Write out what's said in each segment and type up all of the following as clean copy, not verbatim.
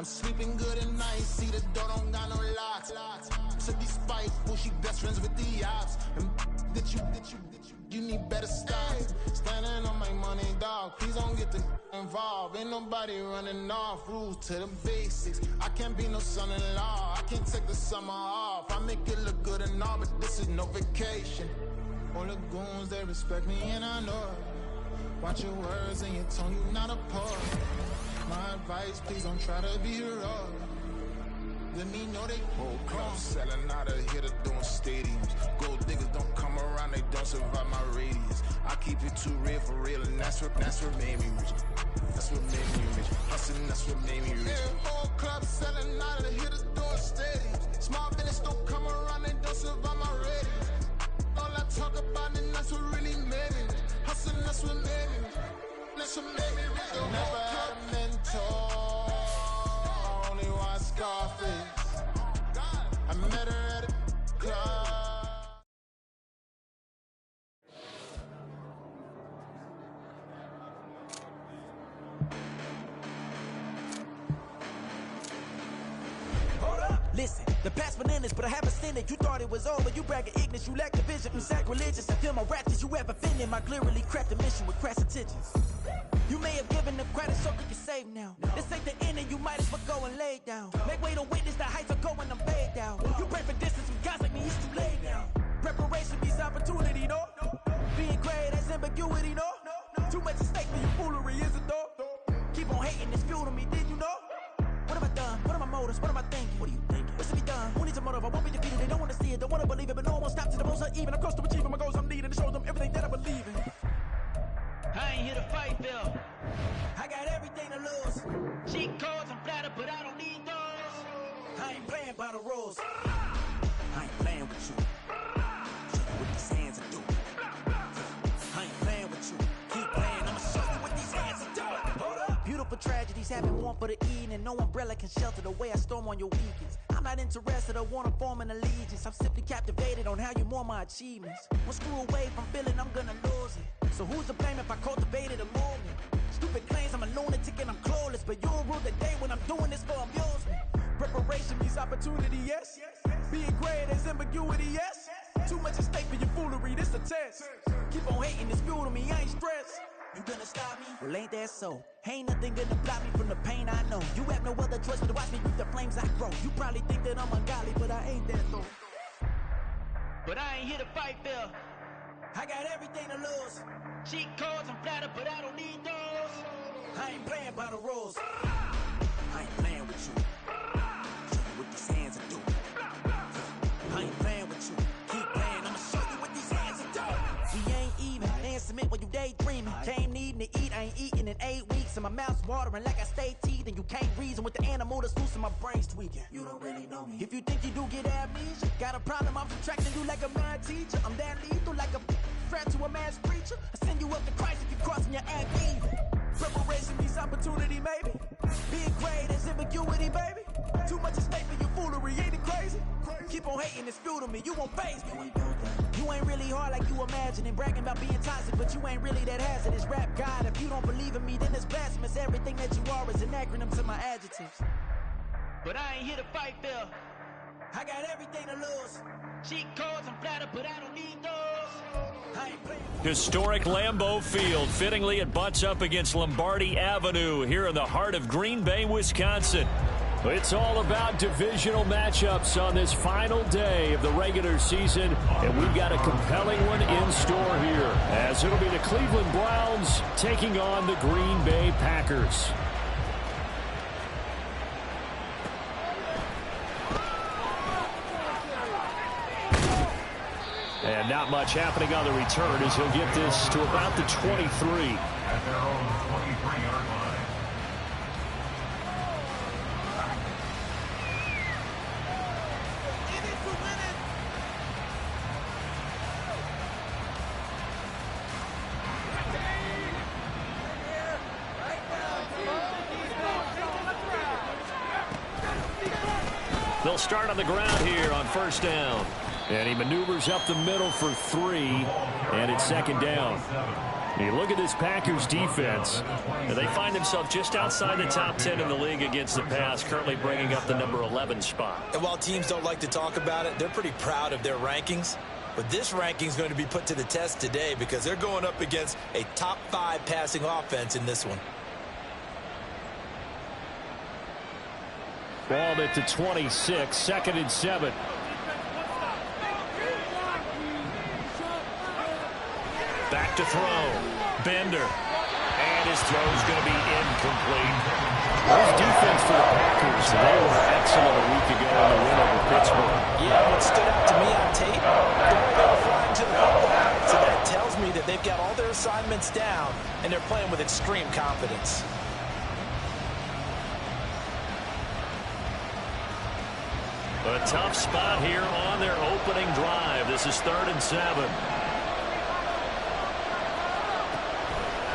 I'm sleeping good at night, see the door don't got no locks. To be spiteful, she best friends with the ops. And you need better stop. Standing on my money, dog, please don't get the involved. Ain't nobody running off, rules to the basics. I can't be no son-in-law, I can't take the summer off. I make it look good and all, but this is no vacation. All the goons, they respect me and I know it. Watch your words and your tone, you not a poet. My advice, please don't try to be heroic. Let me know they whole club selling out of here to doing stadiums. Gold diggers don't come around, they don't survive my radius. I keep it too real for real, and that's what made me rich. That's what made me rich. Hustling, that's what made me rich. Yeah, whole club selling out of here to doing stadiums. Small business don't come around, they don't survive my radius. All I talk about, and that's what really made me rich. Hustling, that's what made me rich. That's what made me rich. Never had a mentor, only one Scarface. I met her at a club. Listen, the past bananas, but I haven't seen it. You thought it was over, you bragging ignorance, you lack the vision. You sacrilegious, I feel my raptors, you ever offended. My clearly crafted mission with crass intentions. You may have given them credit so you can save now. This ain't the end and you might as well go and lay down. Make way to witness the heights are going, I'm paid down. You pray for distance with guys like me, it's too late now. Preparation means opportunity, no? Being great, that's ambiguity, no? Too much at stake for your foolery, is it though? Keep on hating, it's fuel to me, did you know? What have I done? What are my motives? What am I thinking? What are you thinking? What's to be done? Who needs a motive? I won't be defeated. They don't want to see it, don't want to believe it, but no one stops to the most uneven. I'm close to achieving my goals I'm needing to show them everything that I believe in. I ain't here to fight, Bill. I got everything to lose. Cheat codes, I'm flattered, but I don't need those. I ain't playing by the rules. I ain't playing with you. Show you what these hands are doing. I ain't playing with you. Keep playing, I'ma show you what these hands are doing. Hold up. Beautiful tragedies happen one for the evening. No umbrella can shelter the way I storm on your weekends. I'm not interested, I wanna form an allegiance. I'm simply captivated on how you more my achievements. One screw away from feeling I'm gonna lose it. So who's to blame if I cultivated a movement? Stupid claims I'm a lunatic and I'm clueless, but you'll rule the day when I'm doing this for amusement. Preparation means opportunity, yes. Being great is ambiguity, yes. Too much at stake for your foolery, this a test. Keep on hating, it's fuel to me, I ain't stressed. You gonna stop me? Well, ain't that so? Ain't nothing gonna block me from the pain I know. You have no other choice but to watch me reap the flames I grow. You probably think that I'm ungodly, but I ain't that though. But I ain't here to fight, Bill. I got everything to lose. Cheat codes, I'm flattered, but I don't need those. I ain't playing by the rules. I ain't playing with you. Show you what these hands are doing. I ain't playing with you. Keep playing, I'ma show you what these hands are doing. We ain't even. They ain't submit when you daydreaming. Came needing to eat, I ain't eating in 8 weeks. And my mouth's watering like I stay teeth. And you can't reason with the animal that's loose and my brain's tweaking. You don't really know me. If you think you do get amnesia, got a problem, I'm subtracting you like a mad teacher. I'm that lethal like a threat to a mass preacher. I send you up to Christ if you crossing your act even. Preparation means opportunity, maybe. Being great is ambiguity, baby. Too much at stake for your foolery, ain't it crazy? Keep on hating, it's fuel to me, you won't faze me. You ain't really hard like you imagining. Bragging about being toxic, but you ain't really that hazardous. Rap God, if you don't believe in me, then it's blasphemous. Everything that you are is an acronym to my adjectives. But I ain't here to fight, Bill. I got everything to lose. Cheat codes, I'm flattered, but I don't need those. I ain't playing. Historic Lambeau Field. Fittingly, it butts up against Lombardi Avenue here in the heart of Green Bay, Wisconsin. It's all about divisional matchups on this final day of the regular season, and we've got a compelling one in store here, as it'll be the Cleveland Browns taking on the Green Bay Packers. And not much happening on the return as he'll get this to about the 23. At their own 23-yard line. They'll start on the ground here on first down. And he maneuvers up the middle for 3, and it's second down. You look at this Packers defense, and they find themselves just outside the top 10 in the league against the pass, currently bringing up the number 11 spot. And while teams don't like to talk about it, they're pretty proud of their rankings. But this ranking is going to be put to the test today because they're going up against a top 5 passing offense in this one. Ball at the 26, 2nd and 7. Back to throw. Bender. And his throw is going to be incomplete. This defense for the Packers, they were excellent a week ago in the win over Pittsburgh. Yeah, what stood out to me on tape, the way they were flying to the football. So that tells me that they've got all their assignments down, and they're playing with extreme confidence. A tough spot here on their opening drive. This is 3rd and 7.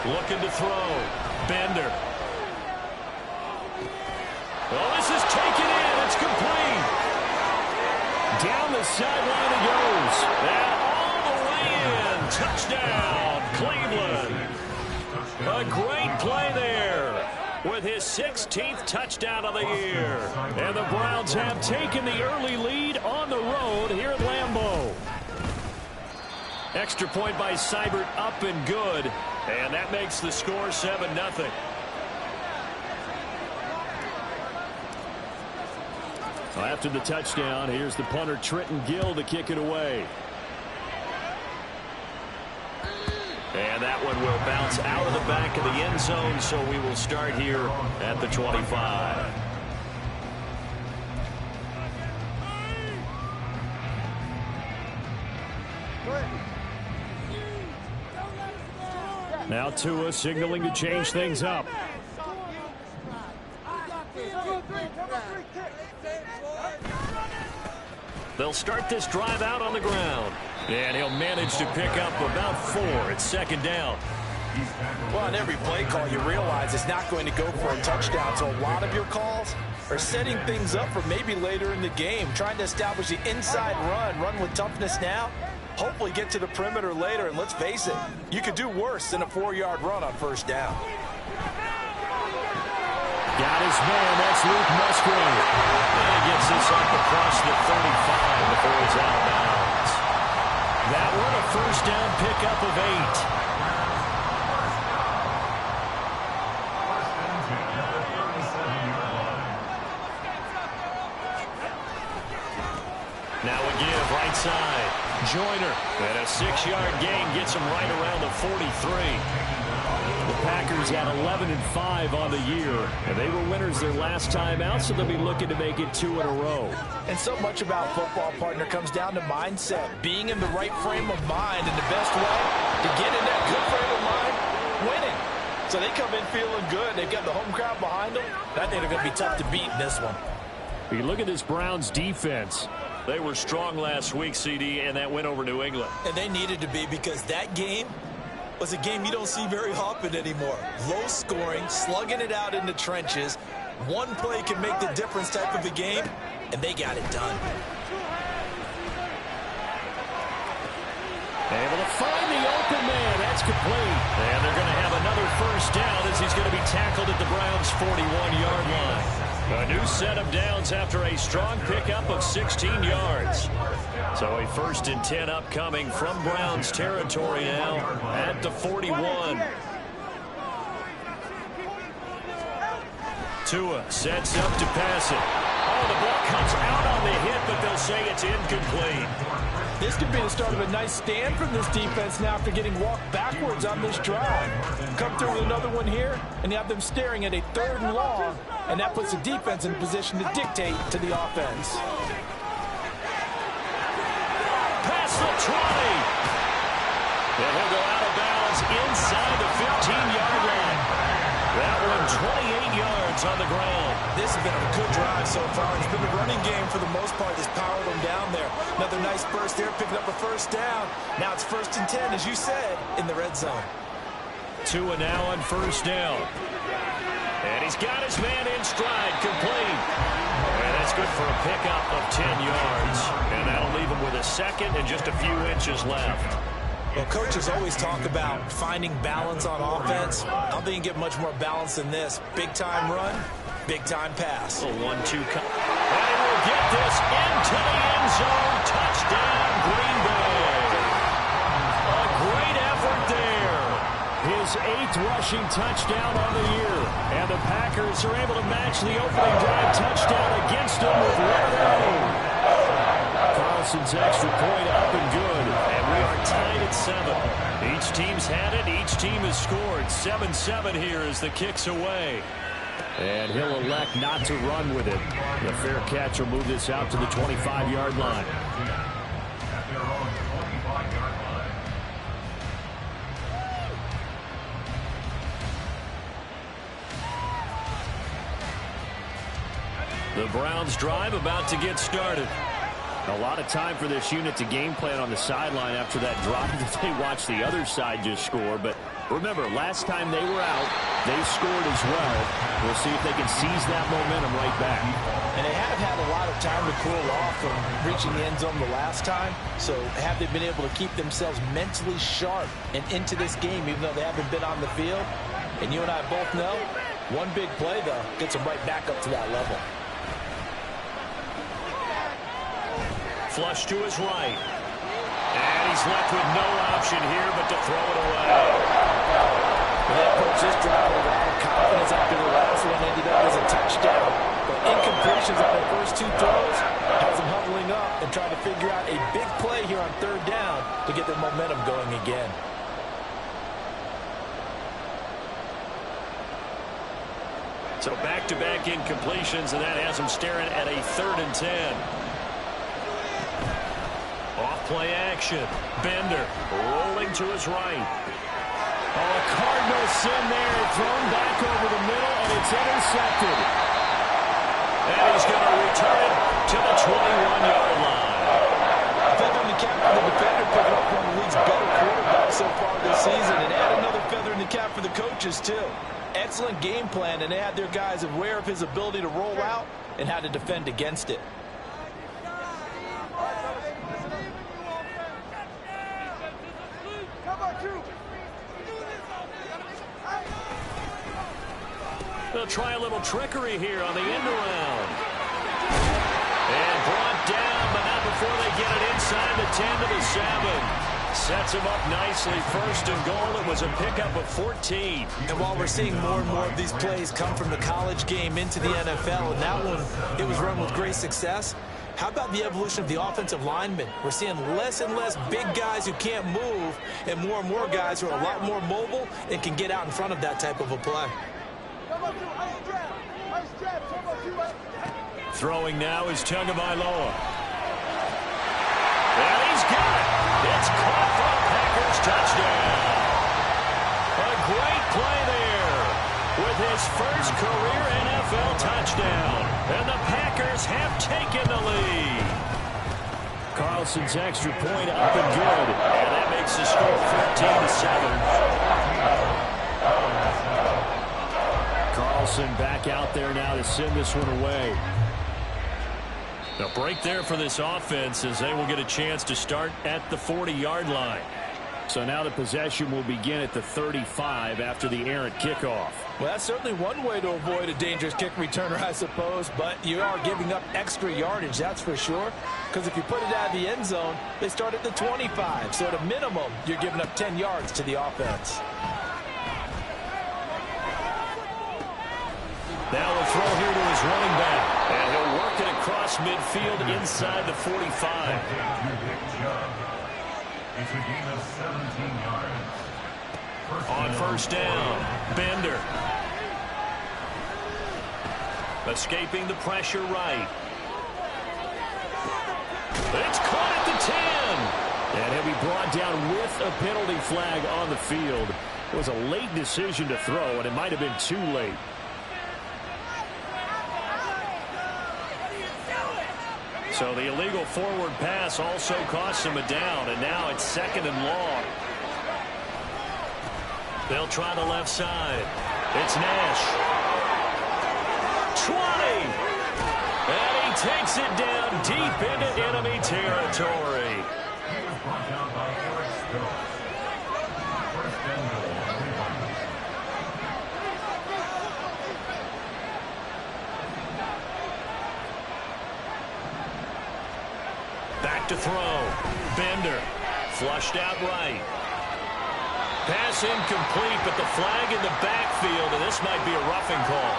Looking to throw. Bender. Oh, this is taken in. It's complete. Down the sideline it goes. And all the way in. Touchdown, Cleveland. A great play there with his 16th touchdown of the year. And the Browns have taken the early lead on the road here at Lambeau. Extra point by Seibert, up and good. And that makes the score 7-0. After the touchdown, here's the punter Trenton Gill to kick it away. And that one will bounce out of the back of the end zone, so we will start here at the 25. Now Tua signaling to change things up. They'll start this drive out on the ground. And he'll manage to pick up about 4. It's 2nd down. Well, on every play call, you realize it's not going to go for a touchdown. So a lot of your calls are setting things up for maybe later in the game, trying to establish the inside run with toughness now. Hopefully get to the perimeter later, and let's face it, you could do worse than a 4-yard run on 1st down. Got his man, that's Luke Musgrave. And he gets this up across the 35 before he's out of bounds. That one a 1st down pickup of 8. Now a give right side. Joyner. And a 6-yard gain gets him right around the 43. The Packers had 11-5 on the year, and they were winners their last time out, so they'll be looking to make it 2 in a row. And so much about football, partner, comes down to mindset, being in the right frame of mind, and the best way to get in that good frame of mind, winning. So they come in feeling good. They've got the home crowd behind them. I think they're going to be tough to beat in this one. You look at this Browns defense. They were strong last week, CD, and that win over New England. And they needed to be, because that game was a game you don't see very often anymore. Low scoring, slugging it out in the trenches. One play can make the difference type of a game, and they got it done. Able to find the open man. That's complete. And they're going to have another 1st down as he's going to be tackled at the Browns' 41-yard line. A new set of downs after a strong pickup of 16 yards. So a 1st and 10 upcoming from Browns territory now at the 41. Tua sets up to pass it. Oh, the ball comes out on the hit, but they'll say it's incomplete. This could be the start of a nice stand from this defense now after getting walked backwards on this drive. Come through with another one here, and you have them staring at a 3rd and long, and that puts the defense in a position to dictate to the offense. Past the 20. And he'll go out of bounds inside the 15-yard line. That one 28 yards on the ground. This has been a good drive so far. It's been a running game for the most part that's powered them down there. Another nice burst there, picking up a 1st down. Now it's 1st and 10, as you said, in the red zone. Tua now on 1st down. And he's got his man in stride, complete. And that's good for a pickup of 10 yards. And that'll leave him with a 2nd and just a few inches left. Well, coaches always talk about finding balance on offense. I don't think you get much more balance than this. Big-time run, big-time pass. A 1-2. And he will get this into the end zone. Touchdown, Green Bay. A great effort there. His 8th rushing touchdown on the year. And the Packers are able to match the opening drive touchdown against them with one of their own. Carlson's extra point up and good. And we are tied at 7. Each team's had it. Each team has scored. 7-7 here as the kick's away. And he'll elect not to run with it. The fair catch will move this out to the 25-yard line. At their own 25-yard line. The Browns drive about to get started. A lot of time for this unit to game plan on the sideline after that drop that they watched the other side just score. But remember, last time they were out, they scored as well. We'll see if they can seize that momentum right back. And they have had a lot of time to cool off from reaching the end zone the last time. So have they been able to keep themselves mentally sharp and into this game, even though they haven't been on the field? And you and I both know, one big play, though, gets them right back up to that level. Flush to his right. And he's left with no option here but to throw it away. They approached this drive with a lot of confidence after the last one ended up as a touchdown. But incompletions on their first 2 throws has them huddling up and trying to figure out a big play here on 3rd down to get their momentum going again. So back-to-back incompletions, and that has them staring at a 3rd and 10. Off-play action. Bender rolling to his right. Oh, a Cardinal sin there. Thrown back over the middle, and it's intercepted. And he's going to return it to the 21-yard line. Feather in the cap for the defender, picking up one of the league's better quarterbacks so far this season, and add another feather in the cap for the coaches, too. Excellent game plan, and they had their guys aware of his ability to roll out and how to defend against it. They'll try a little trickery here on the end around. And brought down, but not before they get it inside the 10 to the 7. Sets him up nicely. 1st and goal. It was a pickup of 14. And while we're seeing more and more of these plays come from the college game into the NFL, and that one, it was run with great success, how about the evolution of the offensive linemen? We're seeing less and less big guys who can't move, and more guys who are a lot more mobile and can get out in front of that type of a play. Throwing now is Tagovailoa. And he's got it. It's caught for a Packers touchdown. A great play there with his first career NFL touchdown. And the Packers have taken the lead. Carlson's extra point up and good. And that makes the score 14-7. Carlson back out there now to send this one away. A break there for this offense as they will get a chance to start at the 40-yard line. So now the possession will begin at the 35 after the errant kickoff. Well, that's certainly one way to avoid a dangerous kick returner, I suppose, but you are giving up extra yardage, that's for sure, because if you put it out of the end zone, they start at the 25. So at a minimum, you're giving up 10 yards to the offense. Now a throw here to his running back. And he'll work it across midfield inside the 45. It's a gain of 17 yards. On 1st down, Bender. Escaping the pressure right. It's caught at the 10. And he'll be brought down with a penalty flag on the field. It was a late decision to throw, and it might have been too late. So the illegal forward pass also cost him a down, and now it's 2nd and long. They'll try the left side. It's Nash. 20! And he takes it down deep into enemy territory. back to throw. Bender flushed out right. Pass incomplete, but the flag in the backfield, and this might be a roughing call.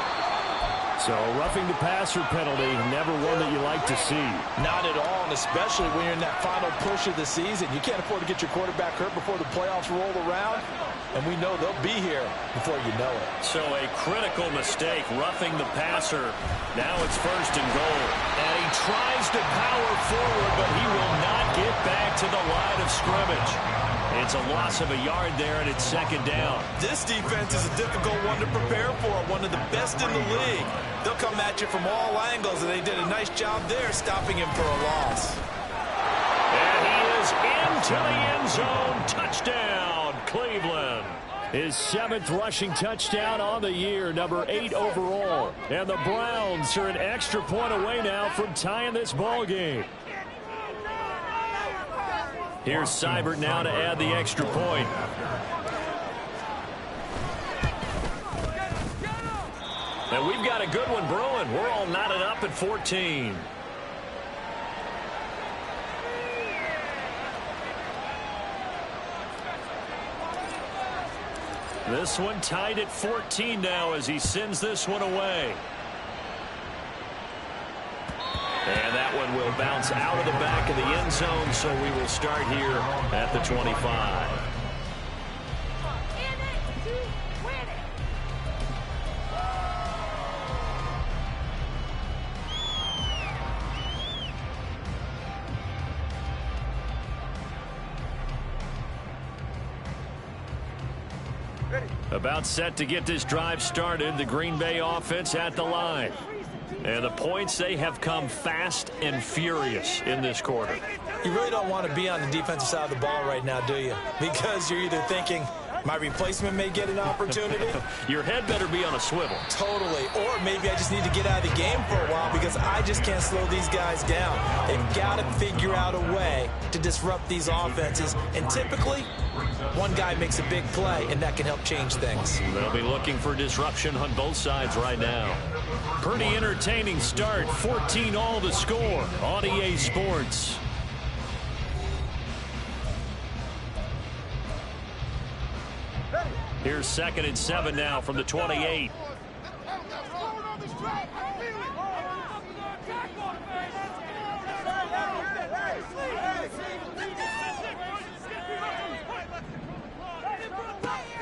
So roughing the passer penalty, never one that you like to see. Not at all, and especially when you're in that final push of the season. You can't afford to get your quarterback hurt before the playoffs roll around, and we know they'll be here before you know it. So a critical mistake, roughing the passer. Now it's 1st and goal. And he tries to power forward, but he will not get back to the line of scrimmage. It's a loss of a yard there, and it's 2nd down. This defense is a difficult one to prepare for, one of the best in the league. They'll come at you from all angles, and they did a nice job there stopping him for a loss. And he is into the end zone. Touchdown, Cleveland. His 7th rushing touchdown on the year, number 8 overall. And the Browns are an extra point away now from tying this ball game. Here's Seibert now to add the extra point. And we've got a good one brewing. We're all knotted up at 14. This one tied at 14 now as he sends this one away. And that one will bounce out of the back of the end zone, so we will start here at the 25. About set to get this drive started, the Green Bay offense at the line. And the points, they have come fast and furious in this quarter. You really don't want to be on the defensive side of the ball right now, do you? Because you're either thinking, my replacement may get an opportunity. Your head better be on a swivel. Totally. Or maybe I just need to get out of the game for a while because I just can't slow these guys down. They've got to figure out a way to disrupt these offenses. And typically, one guy makes a big play, and that can help change things. They'll be looking for disruption on both sides right now. Pretty entertaining start. 14-all the score on EA Sports. Here's 2nd and 7 now from the 28.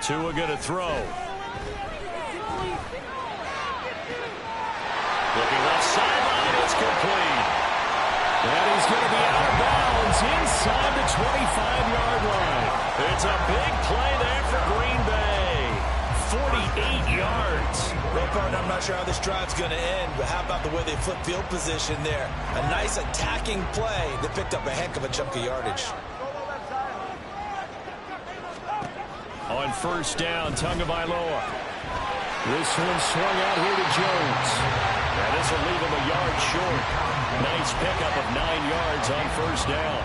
Tua going to throw. Looking left sideline, it's complete. And he's going to be out of bounds inside the 25-yard line. It's a big play there for Green Bay. 48 yards. Well, partner, I'm not sure how this drive's going to end, but how about the way they flip field position there? A nice attacking play that picked up a heck of a chunk of yardage. On 1st down, Tagovailoa. This one swung out here to Jones. And this will leave him a yard short. Nice pickup of 9 yards on 1st down.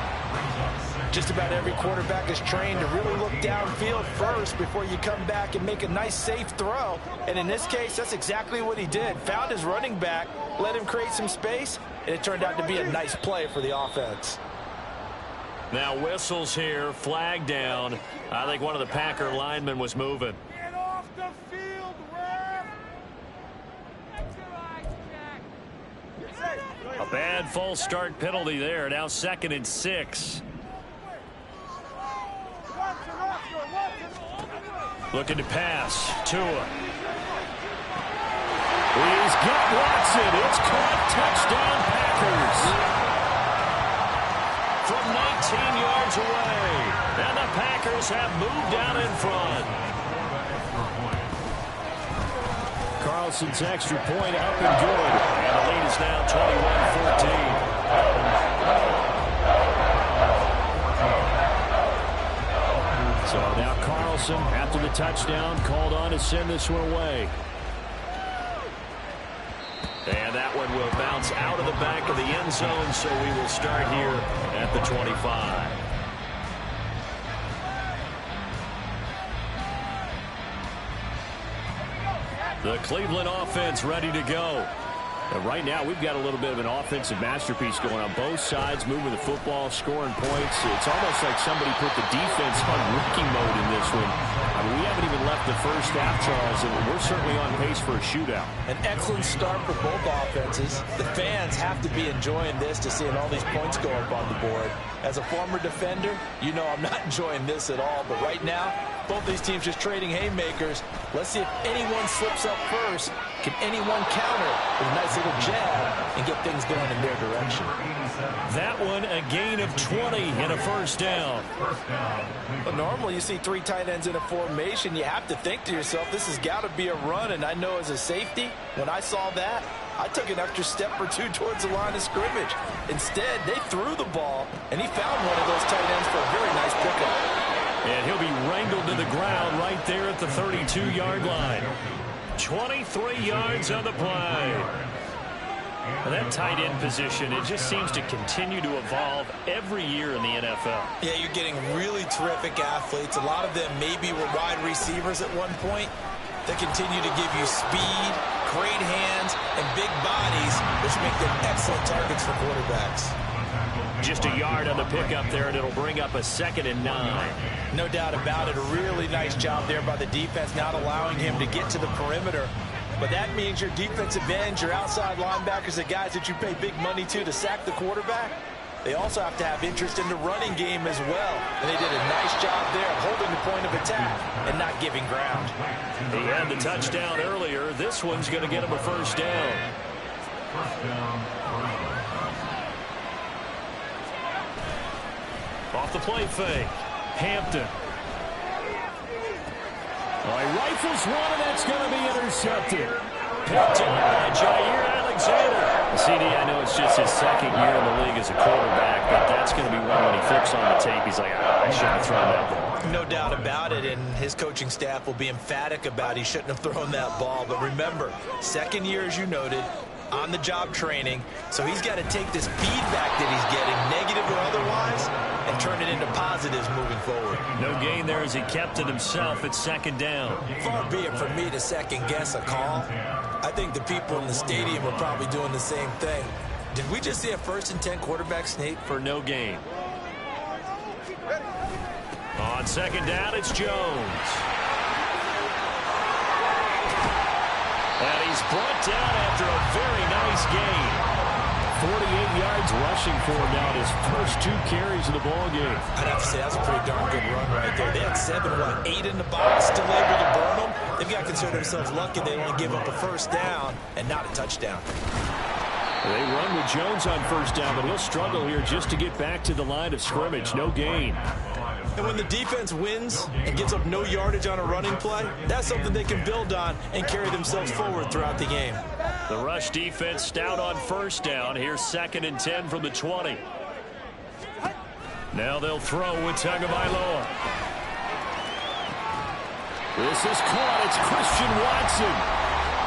Just about every quarterback is trained to really look downfield first before you come back and make a nice, safe throw. And in this case, that's exactly what he did. Found his running back, let him create some space, and it turned out to be a nice play for the offense. Now whistles here, flag down. I think one of the Packer linemen was moving. Get off the field, ref! A bad false start penalty there. Now 2nd and 6. Looking to pass. Tua. He's got Watson. It's caught. Touchdown Packers. From 19 yards away. And the Packers have moved down in front. Carlson's extra point up and good. And the lead is now 21-14. So now Carlson, after the touchdown, called on to send this one away. And that one will bounce out of the back of the end zone, so we will start here at the 25. The Cleveland offense ready to go. And right now, we've got a little bit of an offensive masterpiece going on both sides, moving the football, scoring points. It's almost like somebody put the defense on rookie mode in this one. I mean, we haven't even left the first half, Charles, and we're certainly on pace for a shootout. An excellent start for both offenses. The fans have to be enjoying this to seeing all these points go up on the board. As a former defender, you know I'm not enjoying this at all. But right now, both these teams just trading haymakers. Let's see if anyone slips up first. Can anyone counter with a nice little jab and get things going in their direction? That one, a gain of 20 and a first down. But normally you see three tight ends in a formation. You have to think to yourself, this has got to be a run. And I know as a safety, when I saw that, I took an extra step or two towards the line of scrimmage. Instead, they threw the ball, and he found one of those tight ends for a very nice pickup. And he'll be wrangled to the ground right there at the 32-yard line. 23 yards on the play. And that tight end position, it just seems to continue to evolve every year in the NFL. Yeah, you're getting really terrific athletes. A lot of them maybe were wide receivers at one point. They continue to give you speed, great hands, and big bodies, which make them excellent targets for quarterbacks. Just a yard on the pickup there, and it'll bring up a 2nd and 9. No doubt about it. A really nice job there by the defense, not allowing him to get to the perimeter. But that means your defensive ends, your outside linebackers, the guys that you pay big money to sack the quarterback, they also have to have interest in the running game as well. And they did a nice job there of holding the point of attack and not giving ground. He had the touchdown earlier. This one's going to get him a first down. Off the play fake. Hampton. All right, rifles one, and that's going to be intercepted. Picked up by Jair Alexander. CD, I know it's just his 2nd year in the league as a quarterback, but that's going to be one when he flips on the tape. He's like, I shouldn't have thrown that ball. No doubt about it, and his coaching staff will be emphatic about he shouldn't have thrown that ball. But remember, 2nd year, as you noted, on-the-job training, so he's got to take this feedback that he's getting, negative or otherwise, and turn it into positives moving forward. No gain there as he kept it himself at 2nd down. Far be it from me to second-guess a call. I think the people in the stadium are probably doing the same thing. Did we just see a 1st and 10 quarterback sneak? For no gain. On 2nd down, it's Jones. And he's brought down after a very nice gain. 48 yards rushing for him now in his first 2 carries of the ball game. I'd have to say that's a pretty darn good run right there. They had 8 in the box, still able to burn them. They've got to consider themselves lucky they only give up a first down and not a touchdown. They run with Jones on first down, but he'll struggle here just to get back to the line of scrimmage. No gain. And when the defense wins and gives up no yardage on a running play, that's something they can build on and carry themselves forward throughout the game. The rush defense stout on first down. Here's 2nd and 10 from the 20. Now they'll throw with Tagovailoa. This is caught. It's Christian Watson.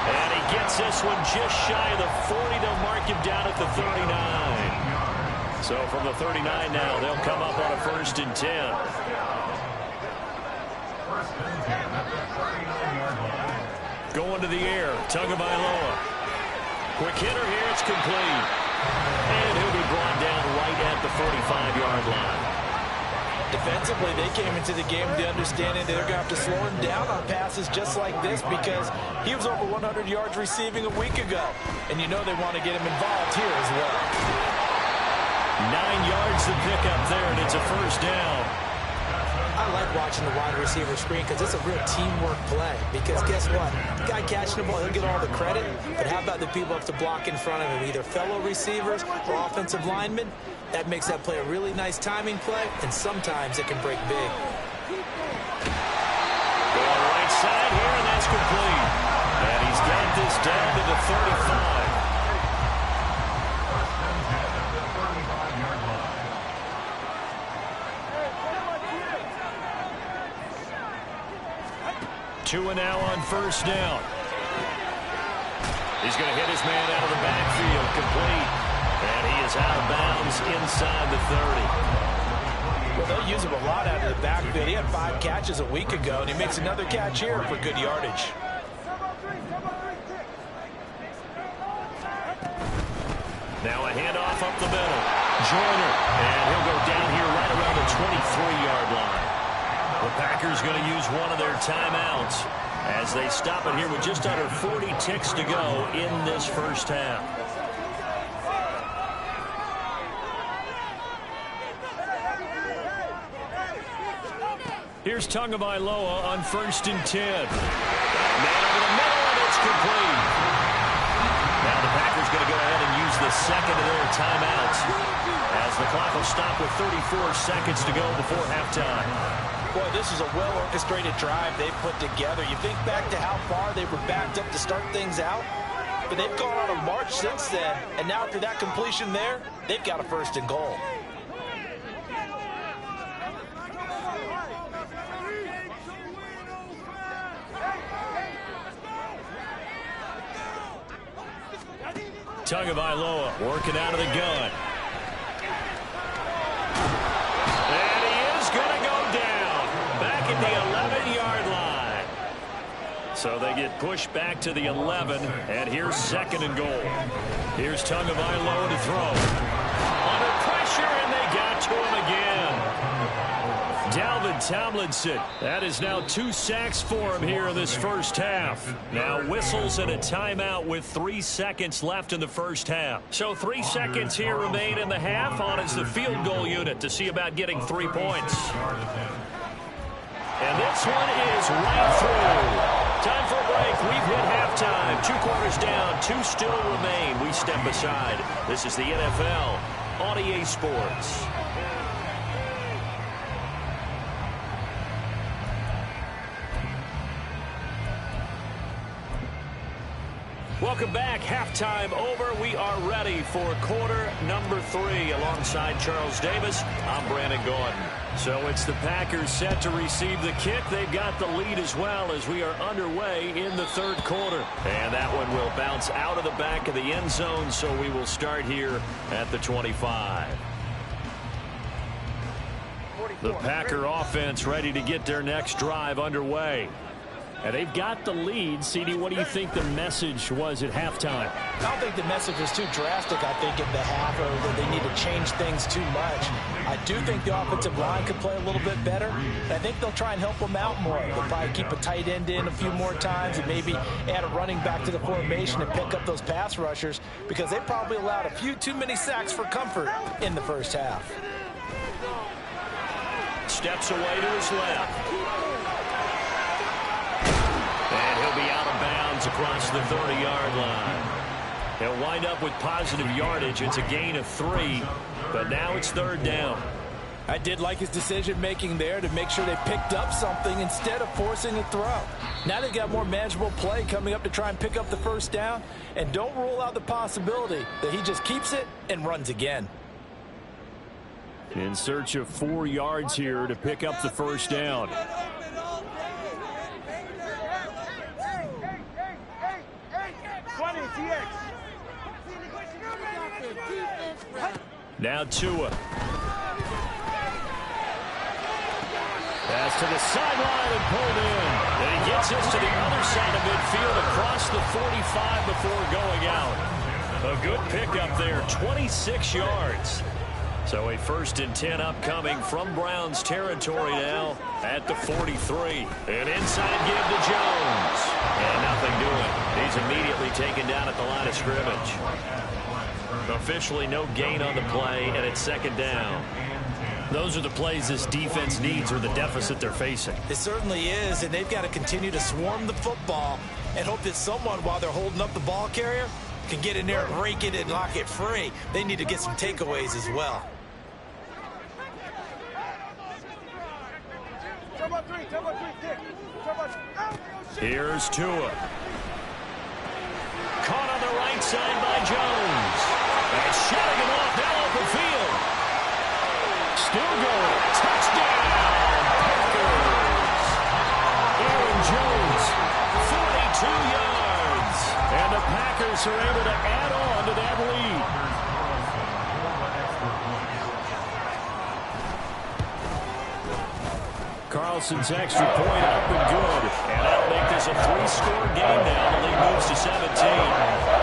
And he gets this one just shy of the 40. They'll mark him down at the 39. So from the 39 now, they'll come up on a 1st and 10. Going to the air, Tagovailoa. Quick hitter here, it's complete. And he'll be brought down right at the 45-yard line. Defensively, they came into the game with the understanding they're going to have to slow him down on passes just like this because he was over 100 yards receiving a week ago. And you know they want to get him involved here as well. 9 yards to pick up there, and it's a first down. I like watching the wide receiver screen because it's a real teamwork play. Because guess what? The guy catching the ball, he'll get all the credit. But how about the people have to block in front of him, either fellow receivers or offensive linemen? That makes that play a really nice timing play, and sometimes it can break big. On the right side here, and that's complete. And he's got this down to the 35. 2 and now on first down. He's going to hit his man out of the backfield, complete. And he is out of bounds inside the 30. Well, they'll use him a lot out of the backfield. He had 5 catches a week ago, and he makes another catch here for good yardage. Now a handoff up the middle. Joyner, and he'll go down here right around the 23-yard line. The Packers going to use one of their timeouts as they stop it here with just under 40 ticks to go in this first half. Here's Tagovailoa on 1st and 10. Man over the middle, and it's complete. Now the Packers going to go ahead and use the second of their timeouts as the clock will stop with 34 seconds to go before halftime. Boy, this is a well-orchestrated drive they've put together. You think back to how far they were backed up to start things out, but they've gone on a march since then, and now after that completion there, they've got a 1st and goal. Tagovailoa working out of the gun. And he is going to go down. Back at the 11-yard line. So they get pushed back to the 11, and here's 2nd and goal. Here's Tagovailoa to throw. Under pressure, and they got to him again. Dalvin Tomlinson. That is now 2 sacks for him here in this first half. Now whistles and a timeout with 3 seconds left in the first half. So 3 seconds here remain in the half. On is the field goal unit to see about getting 3 points. And this one is right through. Time for a break. We've hit halftime. 2 quarters down. 2 still remain. We step aside. This is the NFL on EA Sports. Welcome back. Halftime over. We are ready for quarter number 3 alongside Charles Davis. I'm Brandon Gordon. So it's the Packers set to receive the kick. They've got the lead as well as we are underway in the 3rd quarter. And that one will bounce out of the back of the end zone, so we will start here at the 25. The Packer offense ready to get their next drive underway. And they've got the lead. CD, what do you think the message was at halftime? I don't think the message was too drastic, I think, in the half, or that they need to change things too much. I do think the offensive line could play a little bit better. And I think they'll try and help them out more. They'll probably keep a tight end in a few more times and maybe add a running back to the formation and pick up those pass rushers, because they probably allowed a few too many sacks for comfort in the first half. Steps away to his left. And he'll be out of bounds across the 30-yard line. He'll wind up with positive yardage. It's a gain of 3, but now it's 3rd down. I did like his decision-making there to make sure they picked up something instead of forcing a throw. Now they've got more manageable play coming up to try and pick up the 1st down, and don't rule out the possibility that he just keeps it and runs again. In search of 4 yards here to pick up the 1st down. Now Tua. Pass to the sideline and pulled in. And he gets us to the other side of midfield across the 45 before going out. A good pickup there, 26 yards. So a 1st and 10 upcoming from Browns territory now at the 43. An inside give to Jones. And nothing doing. He's immediately taken down at the line of scrimmage. Officially no gain on the play, and it's 2nd down. Those are the plays this defense needs, or the deficit they're facing. It certainly is, and they've got to continue to swarm the football and hope that someone, while they're holding up the ball carrier, can get in there and rake it and lock it free. They need to get some takeaways as well. Here's Tua. Caught on the right side by Jones. And shutting him off now open field. Still going. Touchdown, Packers. Aaron Jones, 42 yards. And the Packers are able to add on to that lead. Carlson's extra point up and good. And that'll make this a 3-score game now. The lead moves to 17.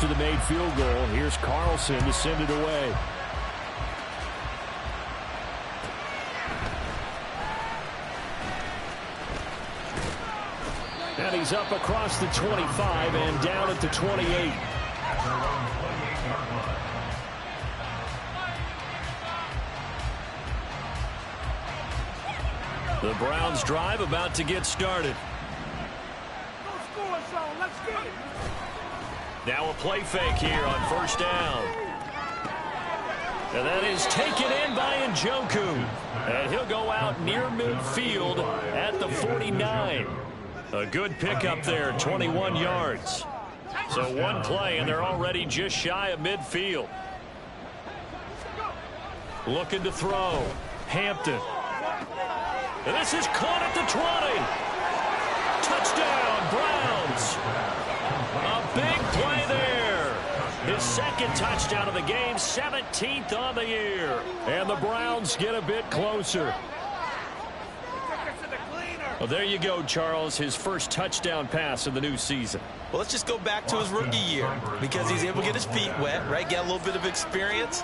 after the made field goal. Here's Carlson to send it away. And he's up across the 25 and down at the 28. The Browns drive about to get started. Now a play fake here on first down. And that is taken in by Njoku. And he'll go out near midfield at the 49. A good pickup there, 21 yards. So one play, and they're already just shy of midfield. Looking to throw. Hampton. And this is caught at the 20. Touchdown, Browns. A big play there. His second touchdown of the game, 17th on the year. And the Browns get a bit closer. Well, there you go, Charles, his first touchdown pass of the new season. Well, let's just go back to his rookie year because he's able to get his feet wet, right? Get a little bit of experience.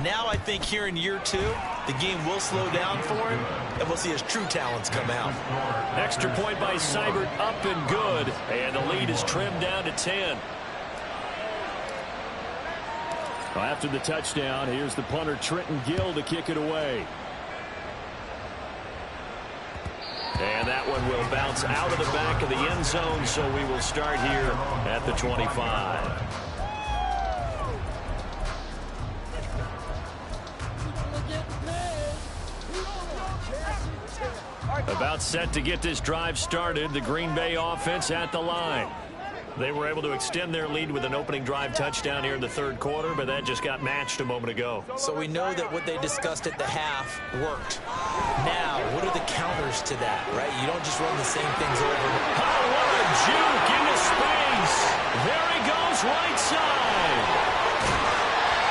Now I think here in year 2, the game will slow down for him, and we'll see his true talents come out. Extra point by Seibert, up and good, and the lead is trimmed down to 10. Well, after the touchdown, here's the punter Trenton Gill to kick it away. And that one will bounce out of the back of the end zone, so we will start here at the 25. About set to get this drive started, the Green Bay offense at the line. They were able to extend their lead with an opening drive touchdown here in the third quarter, but that just got matched a moment ago. So we know that what they discussed at the half worked. Now, what are the counters to that, right? You don't just run the same things over. Oh, what a juke into space. There he goes right side.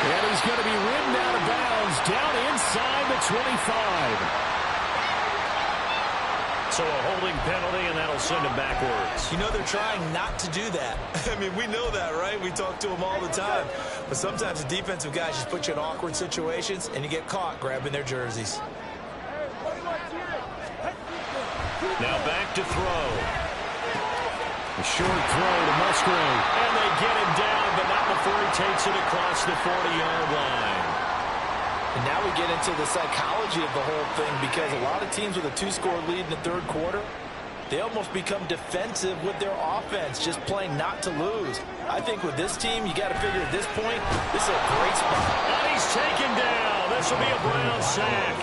And he's going to be ridden out of bounds down inside the 25. So a holding penalty, and that'll send him backwards. You know, they're trying not to do that. I mean, we know that, right? We talk to them all the time. But sometimes the defensive guys just put you in awkward situations, and you get caught grabbing their jerseys. Now back to throw. A short throw to Musgrave. And they get him down, but not before he takes it across the 40-yard line. And now we get into the psychology of the whole thing because a lot of teams with a 2-score lead in the third quarter, they almost become defensive with their offense, just playing not to lose. I think with this team, you got to figure at this point, this is a great spot. And he's taken down. This will be a Brown sack.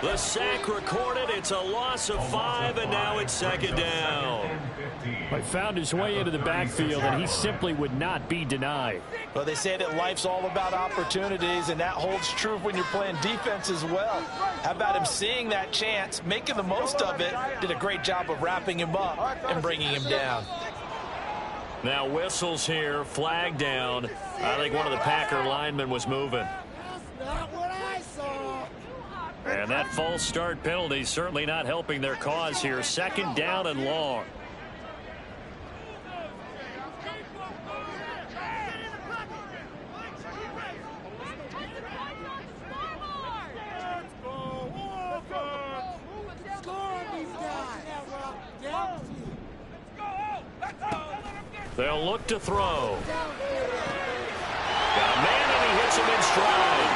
The sack recorded. It's a loss of 5, and now it's second down. He found his way into the backfield, and he simply would not be denied. Well, they say that life's all about opportunities, and that holds true when you're playing defense as well. How about him seeing that chance, making the most of it, did a great job of wrapping him up and bringing him down. Now whistles here, flag down. I think one of the Packer linemen was moving. And that false start penalty certainly not helping their cause here. Second down and long. They'll look to throw. Got a man, and he hits him in stride.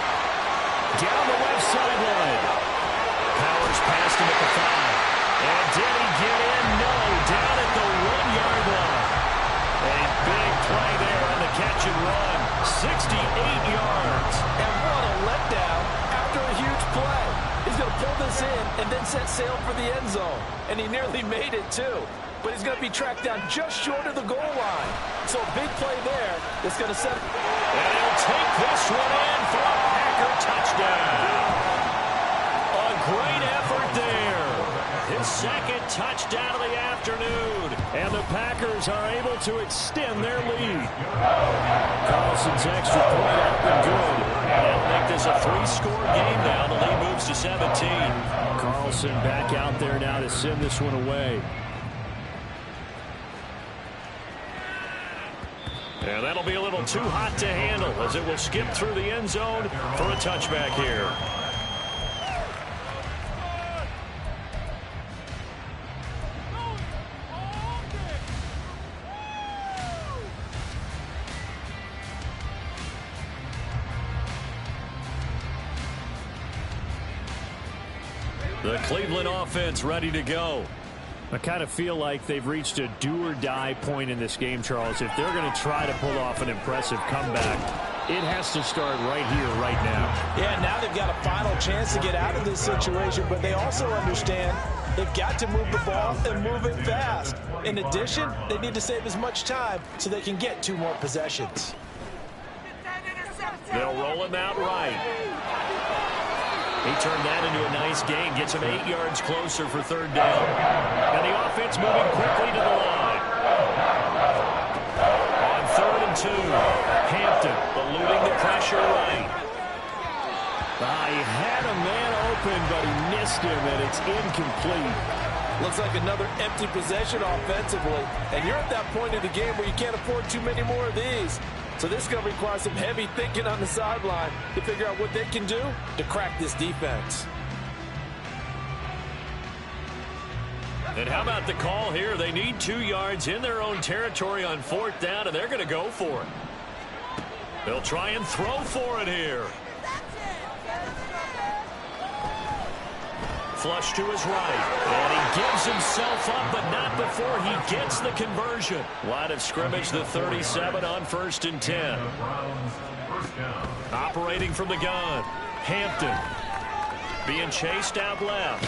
Down the left sideline. Powers passed him at the 5. And did he get in? No. Down at the 1-yard line. A big play there on the catch and run. 68 yards. And what a letdown after a huge play. He's going to pull this in and then set sail for the end zone. And he nearly made it, too. But he's going to be tracked down just short of the goal line. So a big play there that's going to set. And he'll take this one in for a Packer touchdown. A great effort there. His second touchdown of the afternoon. And the Packers are able to extend their lead. Carlson's extra point up and good. That'll make this a 3-score game now. The lead moves to 17. Carlson back out there now to send this one away. And that'll be a little too hot to handle as it will skip through the end zone for a touchback here. The Cleveland offense ready to go. I kind of feel like they've reached a do-or-die point in this game, Charles. If they're going to try to pull off an impressive comeback, it has to start right here, right now. Yeah, now they've got a final chance to get out of this situation, but they also understand they've got to move the ball and move it fast. In addition, they need to save as much time so they can get 2 more possessions. They'll roll him out right. He turned that into a nice gain, gets him 8 yards closer for 3rd down. And the offense moving quickly to the line. On 3rd and 2, Hampton eluding the pressure right. He had a man open, but he missed him, and it's incomplete. Looks like another empty possession offensively. And you're at that point in the game where you can't afford too many more of these. So this is going to require some heavy thinking on the sideline to figure out what they can do to crack this defense. And how about the call here? They need 2 yards in their own territory on 4th down, and they're going to go for it. They'll try and throw for it here. Flush to his right, and he gives himself up, but not before he gets the conversion. Line of scrimmage, the 37 on 1st and 10. Operating from the gun, Hampton being chased out left.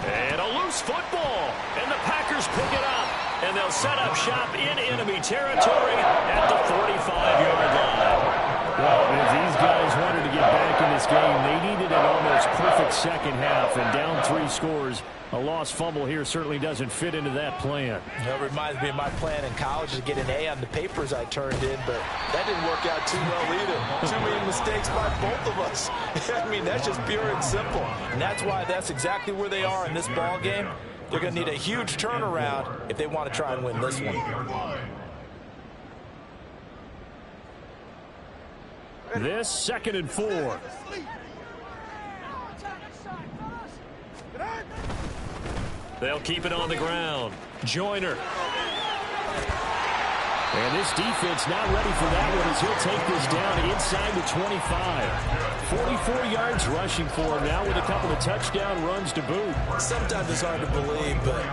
And a loose football, and the Packers pick it up, and they'll set up shop in enemy territory at the 45-yard line. Well, if these guys wanted to get back in this game, they needed an almost perfect second half, and down 3 scores. A lost fumble here certainly doesn't fit into that plan. It reminds me of my plan in college to get an A on the papers I turned in, but that didn't work out too well either. Too many mistakes by both of us. I mean, that's just pure and simple. And that's why that's exactly where they are in this ball game. They're going to need a huge turnaround if they want to try and win this one. This 2nd and 4. They'll keep it on the ground. Joyner. And this defense not ready for that one as he'll take this down inside the 25. 44 yards rushing for him now with a couple of touchdown runs to boot. Sometimes it's hard to believe, but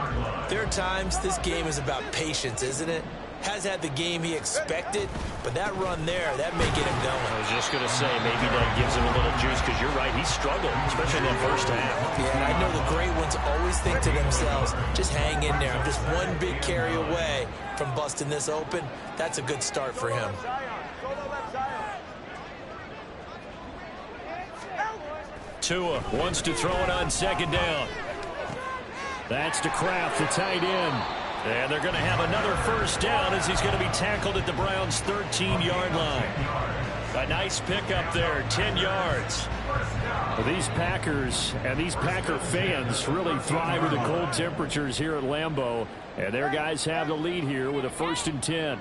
there are times this game is about patience, isn't it? Has had the game he expected, but that run there, that may get him going. I was just going to say, maybe that gives him a little juice, because you're right, he struggled, especially in that first half. Yeah, and I know the great ones always think to themselves, just hang in there. I'm just one big carry away from busting this open. That's a good start for him. Tua wants to throw it on 2nd down. That's to Kraft, the tight end. And they're going to have another 1st down as he's going to be tackled at the Browns' 13-yard line. A nice pickup there, 10 yards. Well, these Packers and these Packer fans really thrive with the cold temperatures here at Lambeau. And their guys have the lead here with a 1st and 10.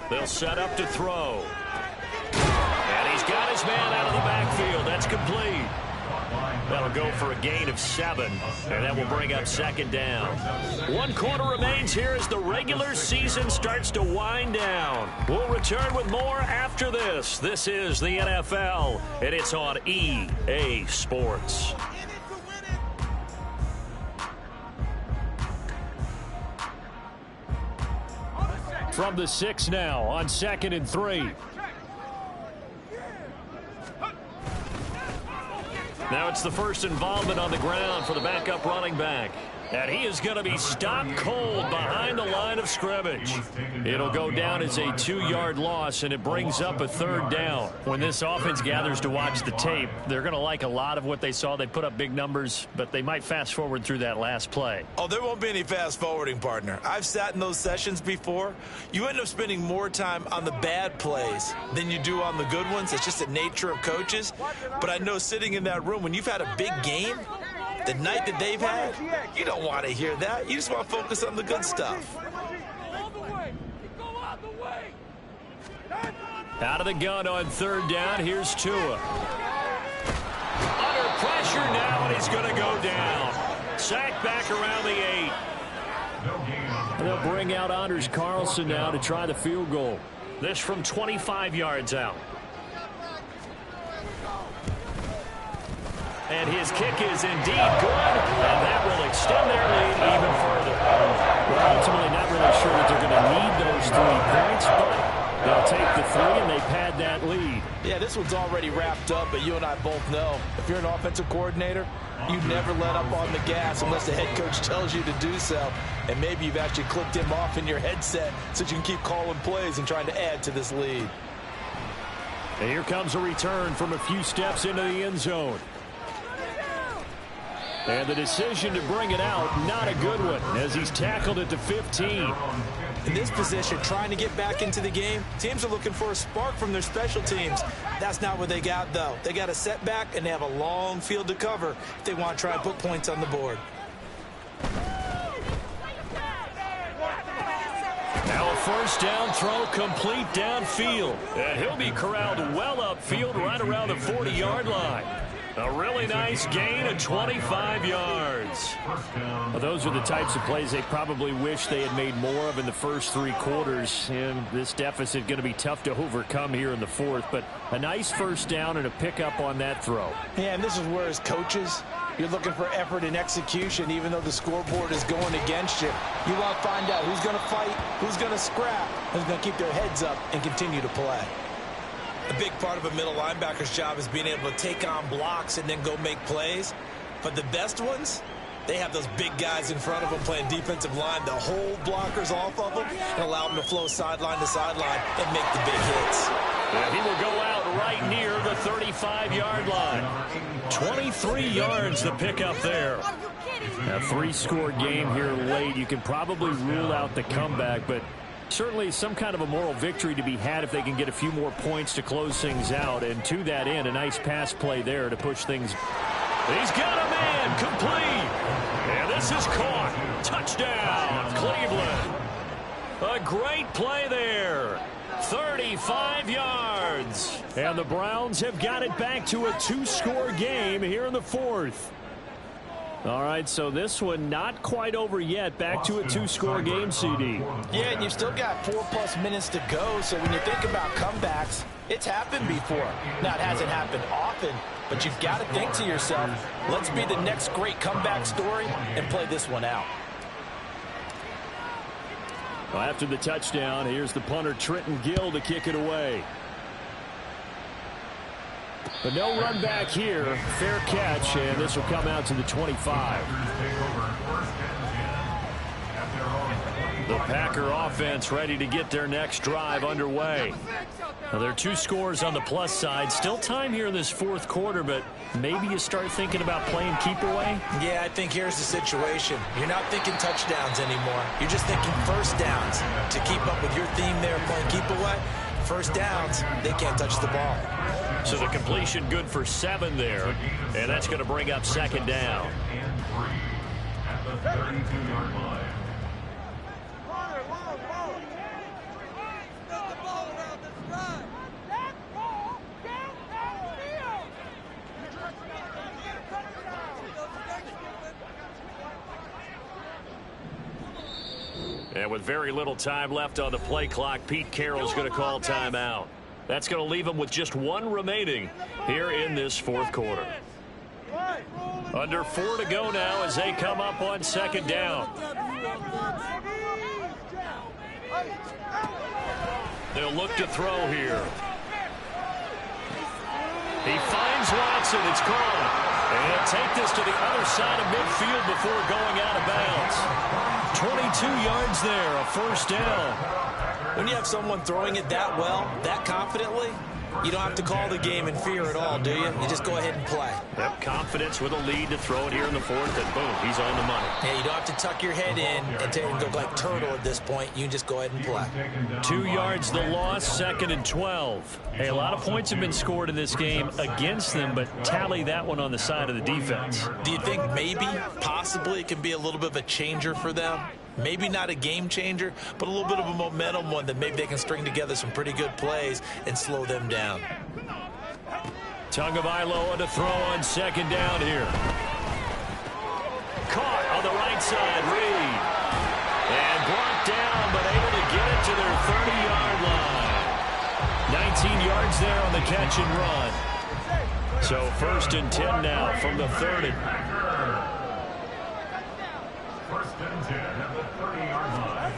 They'll set up to throw. And he's got his man out of the backfield. That's complete. That'll go for a gain of 7, and that will bring up 2nd down. 1 quarter remains here as the regular season starts to wind down. We'll return with more after this. This is the NFL, and it's on EA Sports. From the 6 now on 2nd and 3. Now it's the first involvement on the ground for the backup running back. And he is going to be stopped cold behind the line of scrimmage. It'll go down as a 2-yard loss, and it brings up a 3rd down. When this offense gathers to watch the tape, they're going to like a lot of what they saw. They put up big numbers, but they might fast forward through that last play. Oh, there won't be any fast forwarding, partner. I've sat in those sessions before. You end up spending more time on the bad plays than you do on the good ones. It's just the nature of coaches. But I know sitting in that room, when you've had a big game, The night that they've had, you don't want to hear that. You just want to focus on the good stuff. Out of the gun on third down. Here's Tua. Under pressure now, and he's going to go down. Sacked back around the 8. They'll bring out Anders Carlson now to try the field goal. This from 25 yards out. And his kick is indeed good, and that will extend their lead even further. Well, ultimately not really sure that they're going to need those 3 points, but they'll take the 3 and they pad that lead. Yeah, this one's already wrapped up, but you and I both know if you're an offensive coordinator, you never let up on the gas unless the head coach tells you to do so. And maybe you've actually clicked him off in your headset so you can keep calling plays and trying to add to this lead. And here comes a return from a few steps into the end zone. And the decision to bring it out, not a good one, as he's tackled at the 15. In this position, trying to get back into the game, teams are looking for a spark from their special teams. That's not what they got, though. They got a setback, and they have a long field to cover if they want to try and put points on the board. Now a first down throw complete downfield. And he'll be corralled well upfield right around the 40-yard line. A really nice gain of 25 yards. Well, those are the types of plays they probably wish they had made more of in the first 3 quarters. And this deficit going to be tough to overcome here in the 4th. But a nice first down and a pickup on that throw. Yeah, and this is where as coaches, you're looking for effort and execution, even though the scoreboard is going against you. You want to find out who's going to fight, who's going to scrap, who's going to keep their heads up and continue to play. A big part of a middle linebacker's job is being able to take on blocks and then go make plays. But the best ones, they have those big guys in front of them playing defensive line to hold blockers off of them and allow them to flow sideline to sideline and make the big hits. And he will go out right near the 35-yard line. 23 yards the pickup there. A 3-score game here late. You can probably rule out the comeback, but certainly some kind of a moral victory to be had if they can get a few more points to close things out. And to that end, a nice pass play there to push things. He's got a man complete. And this is caught. Touchdown, Cleveland. A great play there. 35 yards. And the Browns have got it back to a 2-score game here in the 4th. All right, so this one not quite over yet. Back to a 2-score game, CD. Yeah, and you've still got 4+ minutes to go, so when you think about comebacks, it's happened before. Now, it hasn't happened often, but you've got to think to yourself, let's be the next great comeback story and play this one out. Well, after the touchdown, here's the punter, Trenton Gill, to kick it away. But no run back here. Fair catch, and this will come out to the 25. The Packer offense ready to get their next drive underway. Now, there are 2 scores on the plus side. Still time here in this 4th quarter, but maybe you start thinking about playing keep away? Yeah, I think here's the situation. You're not thinking touchdowns anymore. You're just thinking first downs. To keep up with your theme there, playing keep away, first downs, they can't touch the ball. So the completion good for 7 there, and that's going to bring up 2nd down. At the 32-yard line. And with very little time left on the play clock, Pete Carroll's going to call timeout. That's going to leave him with just 1 remaining here in this 4th quarter. Under 4 to go now as they come up on 2nd down. They'll look to throw here. He finds Watson. It's caught. And he'll take this to the other side of midfield before going out of bounds. 22 yards there, a first down. When you have someone throwing it that well, that confidently, You don't have to call the game in fear at all, do you? You just go ahead and play. Yep, confidence with a lead to throw it here in the fourth, and boom, he's on the money. Yeah, you don't have to tuck your head in and go like turtle at this point. You can just go ahead and play. 2 yards the loss, 2nd and 12. Hey, a lot of points have been scored in this game against them, but tally that one on the side of the defense. Do you think maybe, possibly, it can be a little bit of a changer for them? Maybe not a game changer, but a little bit of a momentum one that maybe they can string together some pretty good plays and slow them down. Tagovailoa to throw on 2nd down here. Caught on the right side, Reed. And brought down, but able to get it to their 30-yard line. 19 yards there on the catch and run. So 1st and 10 now from the 30. 1st and 10 at the 30-yard line.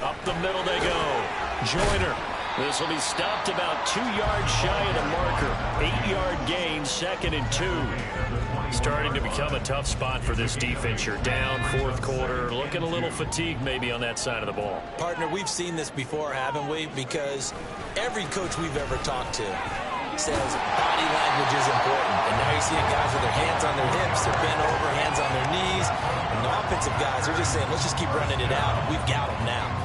Up the middle they go. Joyner. This will be stopped about 2 yards shy of the marker. 8-yard gain, 2nd and 2. Starting to become a tough spot for this defense. You're down 4th quarter. Looking a little fatigued maybe on that side of the ball. Partner, we've seen this before, haven't we? Because every coach we've ever talked to says body language is important. And now you're seeing guys with their hands on their hips, they're bent over, hands on their knees. And the offensive guys are just saying, let's just keep running it out. We've got them now.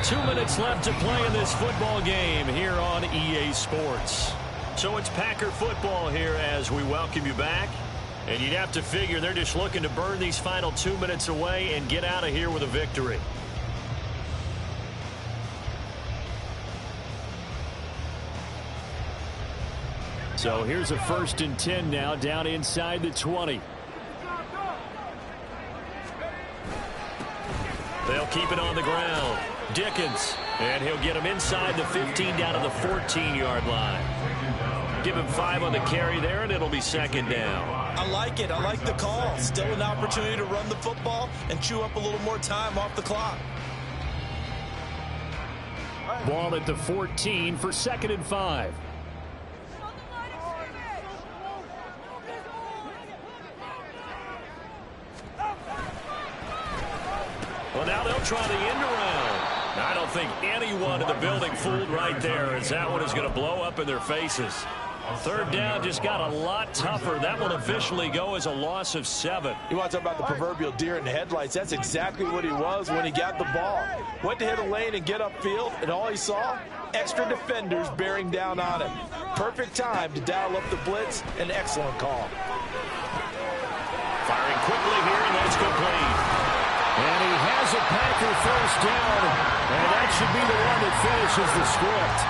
2 minutes left to play in this football game here on EA Sports. So it's Packer football here as we welcome you back. And you'd have to figure they're just looking to burn these final 2 minutes away and get out of here with a victory. So here's a 1st and 10 now down inside the 20. They'll keep it on the ground. Dickens, and he'll get him inside the 15 down to the 14-yard line. Give him 5 on the carry there, and it'll be 2nd down. I like it. I like the call. Still an opportunity to run the football and chew up a little more time off the clock. Ball at the 14 for 2nd and 5. Well, now they'll try the end around. I don't think anyone in the building fooled right there, as that one is going to blow up in their faces. 3rd down just got a lot tougher. That will officially go as a loss of 7. You want to talk about the proverbial deer in the headlights. That's exactly what he was when he got the ball. Went to hit a lane and get upfield, and all he saw, extra defenders bearing down on him. Perfect time to dial up the blitz. An excellent call. Firing quickly here, and that's complete. And he has a Packer 1st down, and that should be the one that finishes the script.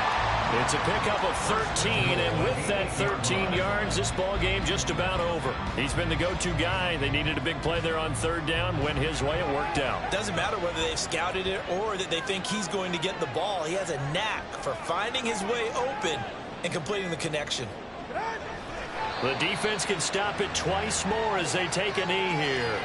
It's a pickup of 13, and with that 13 yards, this ball game just about over. He's been the go-to guy. They needed a big play there on 3rd down. Went his way. It worked out. Doesn't matter whether they've scouted it or that they think he's going to get the ball. He has a knack for finding his way open and completing the connection. The defense can stop it twice more as they take a knee here.